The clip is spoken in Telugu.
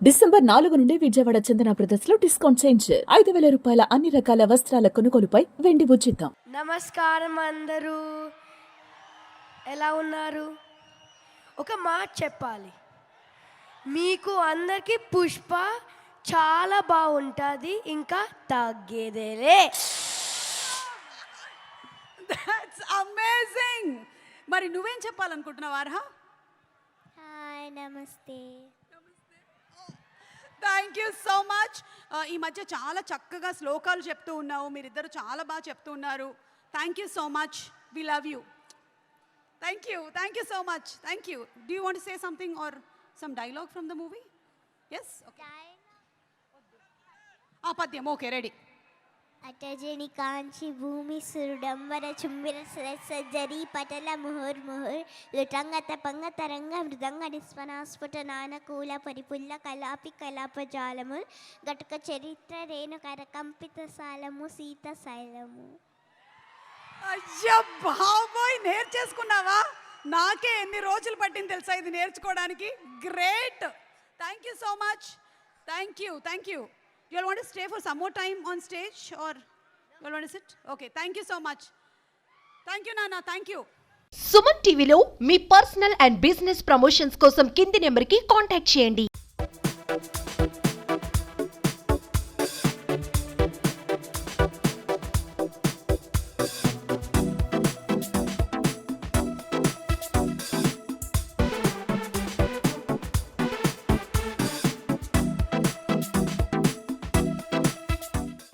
డిసెంబర్ 4 నుండి విజయవాడ చందన బ్రదర్స్ లో డిస్కౌంట్ చేంజ్ 5,000 రూపాయల అన్ని రకాల వస్త్రాల కొనుగోలుపై వెండి ఉచితం. నమస్కారం అందరూ, ఎలా ఉన్నారు? ఒక మాట చెప్పాలి, మీకు అందరికీ పుష్ప చాలా బాగుంటుంది, ఇంకా తగ్గేదేలే. That's amazing. మరి నువ్వేం చెప్పాలనుకుంటున్నావు అర్హ? హాయ్, నమస్తే. Thank you so much. ఈ మధ్య చాలా చక్కగా శ్లోకాలు చెప్తూ ఉన్నావు, మీరిద్దరు చాలా బాగా చెప్తూ ఉన్నారు. Thank you so much, we love you. Thank you so much. Thank you. Do you want to say something or some dialogue from the movie? Yes, okay. పద్యం, ఓకే, రెడీ. అటజని కాంచి భూమి సురుడంబర చుంబిర సజ్జరి పటల ముహుర్ముహుర్ లుటంగత పంగతరంగ మృదంగ నిస్వనాస్ఫుట నానకూల పరిపుల్ల కలాపి కలాపజాలము గటుక చరిత్ర రేణు కరకంపిత సాలము సీత శైలము. అయ్యా బాబోయ్, నేర్చేసుకున్నావా? నాకే ఎన్ని రోజులు పట్టింది తెలుసా ఇది నేర్చుకోవడానికి. Great. Thank you so much. Thank you. You all want to stay for some more time on stage or you all want to sit? Okay, thank you so much. Thank you, Nana. Thank you. Suman టీవీలో మీ పర్సనల్ అండ్ బిజినెస్ ప్రమోషన్స్ కోసం కింది నెంబర్కి కాంటాక్ట్ చేయండి.